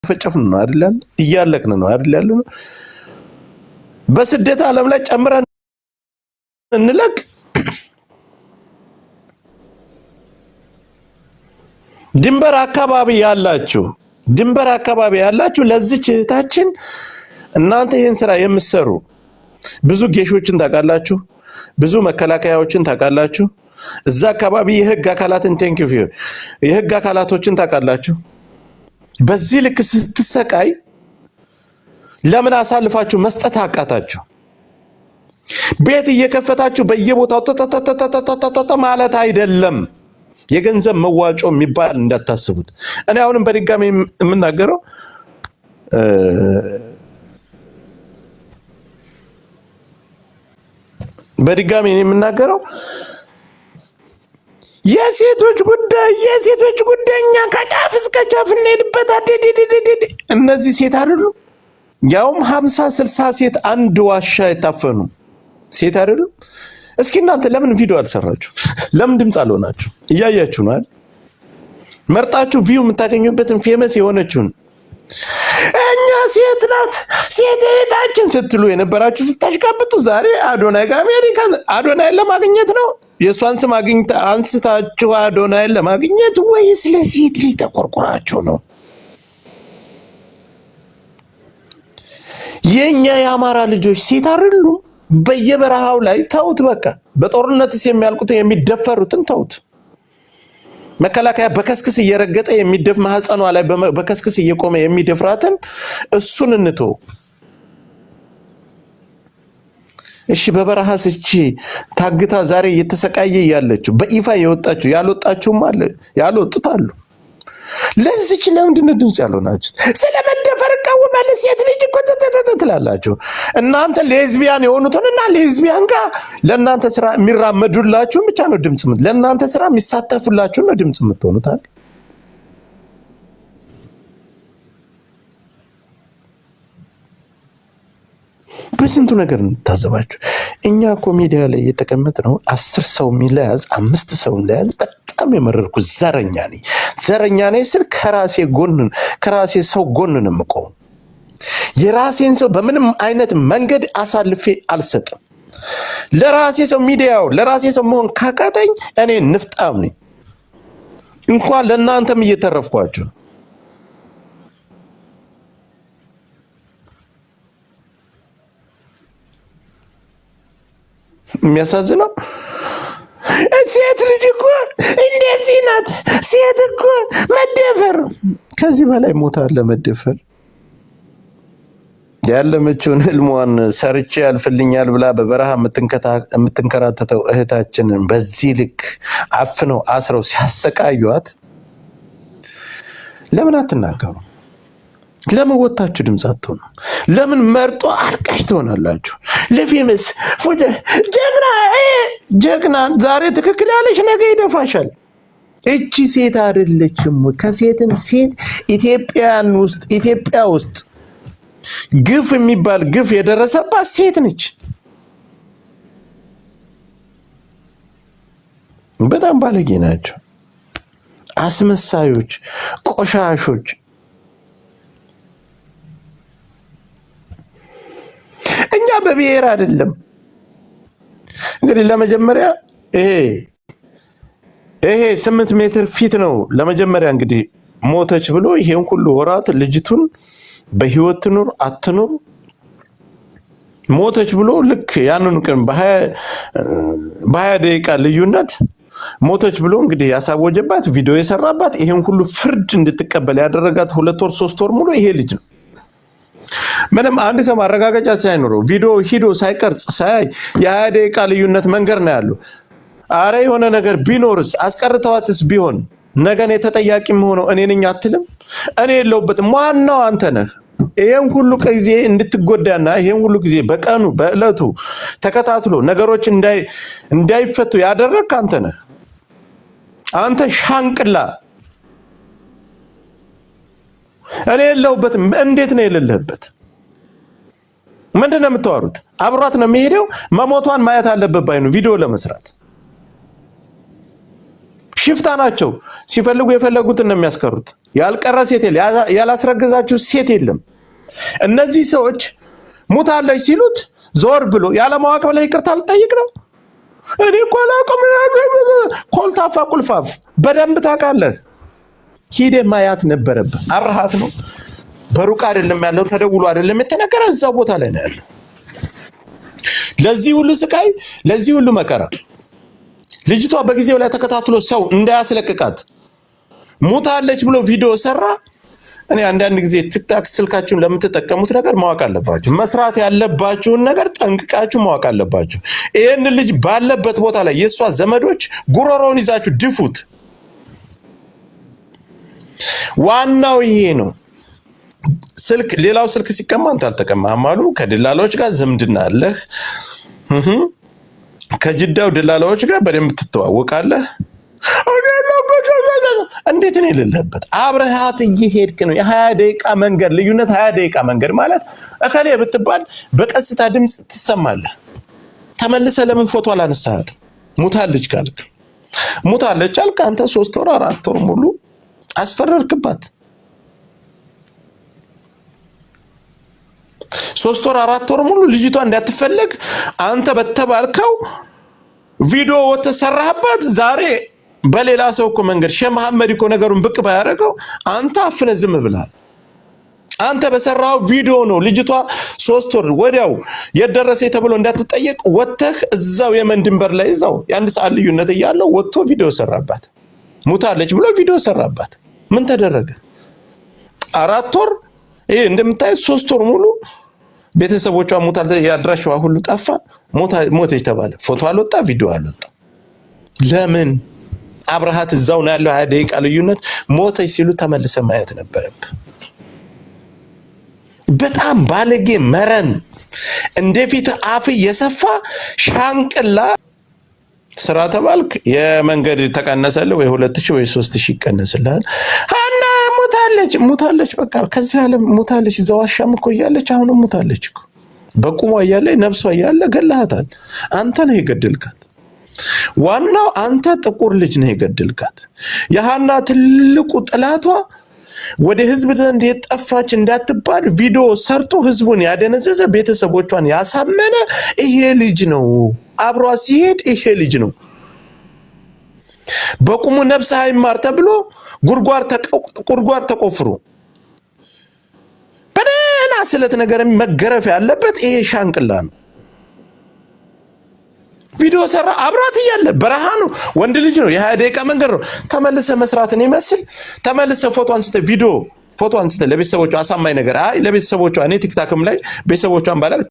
ፈጨፍን ነው አይደል? እያለቅን ነው አይደል? በስደት ዓለም ላይ ጨምረን እንለቅ። ድንበር አካባቢ ያላችሁ ለዚች እህታችን እናንተ ይህን ስራ የምትሰሩ ብዙ ጌሾችን ታውቃላችሁ፣ ብዙ መከላከያዎችን ታውቃላችሁ፣ እዛ አካባቢ የህግ አካላትን የህግ አካላቶችን ታውቃላችሁ። በዚህ ልክ ስትሰቃይ ለምን አሳልፋችሁ መስጠት አቃታችሁ? ቤት እየከፈታችሁ በየቦታው ተተተተተተተ ማለት አይደለም። የገንዘብ መዋጮ የሚባል እንዳታስቡት። እኔ አሁንም በድጋሚ የምናገረው የሴቶች ጉዳይ እኛ ከጫፍ እስከ ጫፍ እንሄድበታለን። እነዚህ ሴት አይደሉ? ያውም 50-60 ሴት አንድ ዋሻ የታፈኑ ሴት አይደሉ? እስኪ እናንተ ለምን ቪዲዮ አልሰራችሁ? ለምን ድምፅ አልሆናችሁ? እያያችሁ ነው አይደል? መርጣችሁ ቪው የምታገኙበትን ፌመስ የሆነችውን እኛ ሴት ናት ሴት እህታችን ስትሉ የነበራችሁ ስታሽቃብጡ፣ ዛሬ አዶናይ ከአሜሪካ አዶናይን ለማግኘት ነው የእሷን ስም አንስታችሁ አዶናይን ለማግኘት ወይስ ለሴት ልጅ ተቆርቆራችሁ ነው? የኛ የአማራ ልጆች ሴት አይደሉም? በየበረሃው ላይ ተውት። በቃ በጦርነትስ የሚያልቁትን የሚደፈሩትን ተውት። መከላከያ በከስክስ እየረገጠ የሚደፍ ማህፀኗ ላይ በከስክስ እየቆመ የሚደፍራትን እሱን እንቶ እሺ፣ በበረሃ ስቺ ታግታ ዛሬ እየተሰቃየ ያለችው በይፋ የወጣችው ያልወጣችውም አለ ያልወጡት አሉ። ለዚች ለምንድን ነው ድምፅ ያልሆናችሁት? ስለመደፈር እቃወማለሁ ሴት ልጅ እኮ ትላላችሁ እናንተ። ሌዝቢያን የሆኑትንና ሌዝቢያን ጋር ለእናንተ ስራ የሚራመዱላችሁን ብቻ ነው ድምፅ ለእናንተ ስራ የሚሳተፉላችሁን ነው ድምፅ የምትሆኑት አይደል? በስንቱ ነገር እንታዘባችሁ። እኛ እኮ ሚዲያ ላይ የተቀመጥነው 10 ሰው የሚለያዝ 5 ሰው ለያዝ በጣም የመረርኩ ዘረኛ ነኝ ስል ከራሴ ሰው ጎን ነው የምቆመው። የራሴን ሰው በምንም አይነት መንገድ አሳልፌ አልሰጥም። ለራሴ ሰው ለራሴ ሰው መሆን ካቃተኝ እኔ ንፍጣም ነኝ። እንኳን ለእናንተም እየተረፍኳችሁ ነው። የሚያሳዝነው ሴት ልጅ እኮ እንደዚህ ናት። ሴት እኮ መደፈር ከዚህ በላይ ሞታ አለ መደፈር። ያለመችውን ህልሟን ሰርቼ ያልፍልኛል ብላ በበረሃ የምትንከራተተው እህታችንን በዚህ ልክ አፍነው አስረው ሲያሰቃዩት ለምን አትናገሩ? ለምን ወጣችሁ ድምፅ አትሆኑ? ለምን መርጦ አልቃሽ ትሆናላችሁ? ለፌመስ ፎቶ ጀግና ዛሬ ትክክል ያለሽ ነገ ይደፋሻል። እቺ ሴት አይደለችም? ከሴትን ሴት ኢትዮጵያ ውስጥ ግፍ የሚባል ግፍ የደረሰባት ሴት ነች። በጣም ባለጌ ናቸው፣ አስመሳዮች፣ ቆሻሾች። እኛ በብሔር አይደለም እንግዲህ ለመጀመሪያ ይሄ 8 ሜትር ፊት ነው ለመጀመሪያ እንግዲህ ሞተች ብሎ ይሄን ሁሉ ወራት ልጅቱን በህይወት ትኑር አትኑር ሞተች ብሎ ልክ ያንን ቀን በ20 ደቂቃ ልዩነት ሞተች ብሎ እንግዲህ ያሳወጀባት ቪዲዮ የሰራባት ይሄን ሁሉ ፍርድ እንድትቀበል ያደረጋት 2 ወር 3 ወር ሙሉ ይሄ ልጅ ነው። ምንም አንድ ሰው ማረጋገጫ ሳይኖረው ቪዲዮ ሂዶ ሳይቀርጽ ሳይ የ20 ደቂቃ ልዩነት መንገር ነው ያለው። አረ የሆነ ነገር ቢኖርስ አስቀርተዋትስ ቢሆን ነገን የተጠያቂ ሆነው እኔ ነኝ አትልም? እኔ የለውበትም። ዋናው አንተ ነህ። ይሄን ሁሉ ጊዜ እንድትጎዳና ይሄን ሁሉ ጊዜ በቀኑ በእለቱ ተከታትሎ ነገሮች እንዳይፈቱ ያደረክ አንተ ነህ። አንተ ሻንቅላ። እኔ የለውበትም። እንዴት ነው የሌለህበት? ምንድነው የምታወሩት? አብሯት ነው የሚሄደው። መሞቷን ማየት አለበት ባይ ነው ቪዲዮ ለመስራት። ሽፍታ ናቸው። ሲፈልጉ የፈለጉትን ነው የሚያስቀሩት። ያልቀረ ሴት የለም፣ ያላስረገዛችሁ ሴት የለም። እነዚህ ሰዎች ሙታለች ሲሉት ዞር ብሎ ያለማወቅ ብለህ ይቅርታ ልጠይቅ ነው። እኔ እኮ አላውቅም። ኮልታፋ ቁልፋፍ በደንብ ታውቃለህ። ሂደህ ማያት ነበረብህ። አብረሃት ነው። በሩቅ አይደለም ያለው፣ ተደውሎ አይደለም የተነገረ፣ እዛው ቦታ ላይ ነው ያለው። ለዚህ ሁሉ ስቃይ፣ ለዚህ ሁሉ መከራ ልጅቷ በጊዜው ላይ ተከታትሎ ሰው እንዳያስለቅቃት ሙታለች ብሎ ቪዲዮ ሰራ። እኔ አንዳንድ ጊዜ ቲክታክ ስልካችሁን ለምትጠቀሙት ነገር ማወቅ አለባችሁ። መስራት ያለባችሁን ነገር ጠንቅቃችሁ ማወቅ አለባችሁ። ይሄን ልጅ ባለበት ቦታ ላይ የሷ ዘመዶች ጉሮሮውን ይዛችሁ ድፉት። ዋናው ይሄ ነው። ስልክ ሌላው ስልክ ሲቀማ አንተ አልተቀማህም አሉ። ከደላላዎች ጋር ዝምድና አለህ። ከጅዳው ደላላዎች ጋር በደንብ ትተዋወቃለህ። እንዴት ነው የሌለበት? አብረሃት እየሄድክ ነው። የ20 ደቂቃ መንገድ ልዩነት፣ 20 ደቂቃ መንገድ ማለት እከሌ ብትባል በቀስታ ድምፅ ትሰማለህ። ተመልሰህ ለምን ፎቶ አላነሳሃት? ሙታለች ካልክ ሙታለች አልክ። አንተ 3 ወር 4 ወር ሙሉ አስፈረርክባት። 3 ወር 4 ወር ሙሉ ልጅቷ እንዳትፈለግ አንተ በተባልከው ቪዲዮ ወተሰራህባት። ዛሬ በሌላ ሰው እኮ መንገድ ሼህ መሐመድ እኮ ነገሩን ብቅ ባያደርገው አንተ አፍነህ ዝም ብለሃል። አንተ በሰራው ቪዲዮ ነው ልጅቷ 3 ወር ወዲያው የደረሰ ተብሎ እንዳትጠየቅ ወተህ እዛው የመን ድንበር ላይ እዛው የአንድ ሰዓት ልዩነት እያለው ወጥቶ ቪዲዮ ሰራባት። ሙታለች ብሎ ቪዲዮ ሰራባት። ምን ተደረገ? 4 ወር ይሄ እንደምታዩት 3 ወር ሙሉ ቤተሰቦቿ ሙታለች፣ ያድራሻዋ ሁሉ ጠፋ። ሞተች ተባለ። ፎቶ አልወጣ፣ ቪዲዮ አልወጣ። ለምን? አብረሃት እዛው ነው ያለው። 20 ደቂቃ ልዩነት። ሞተች ሲሉ ተመልሰ ማየት ነበረብህ። በጣም ባለጌ መረን፣ እንደፊት አፍ የሰፋ ሻንቅላ ስራ ተባልክ። የመንገድ ተቀነሰልህ ወይ 2000 ወይ 3000 ይቀነስልሃል። ሀና ሙታለች በቃ ከዚህ ዓለም ሙታለች። እዛው ዋሻም እኮ እያለች አሁንም ሙታለች እኮ። በቁሟ እያለች ነፍሷ እያለ ገለሃታል። አንተ ነህ የገደልካት። ዋናው አንተ ጥቁር ልጅ ነህ የገደልካት። የሀና ትልቁ ጥላቷ ወደ ህዝብ ዘንድ የጠፋች እንዳትባል ቪዲዮ ሰርቶ ህዝቡን ያደነዘዘ ቤተሰቦቿን ያሳመነ ይሄ ልጅ ነው። አብሯ ሲሄድ ይሄ ልጅ ነው። በቁሙ ነፍስ አይማር ተብሎ ጉድጓድ ተቆፍሮ በደህና ስለት ነገር መገረፍ ያለበት ይሄ ሻንቅላ ነው። ቪዲዮ ሰራ አብራት እያለ በረሃ ነው። ወንድ ልጅ ነው። የ20 ደቂቃ መንገድ ነው። ተመልሰ መስራትን ይመስል ተመልሰ ፎቶ አንስተ ለቤተሰቦቿ አሳማኝ ነገር ለቤተሰቦቿ እኔ ቲክታክም ላይ ቤተሰቦቿን ባላ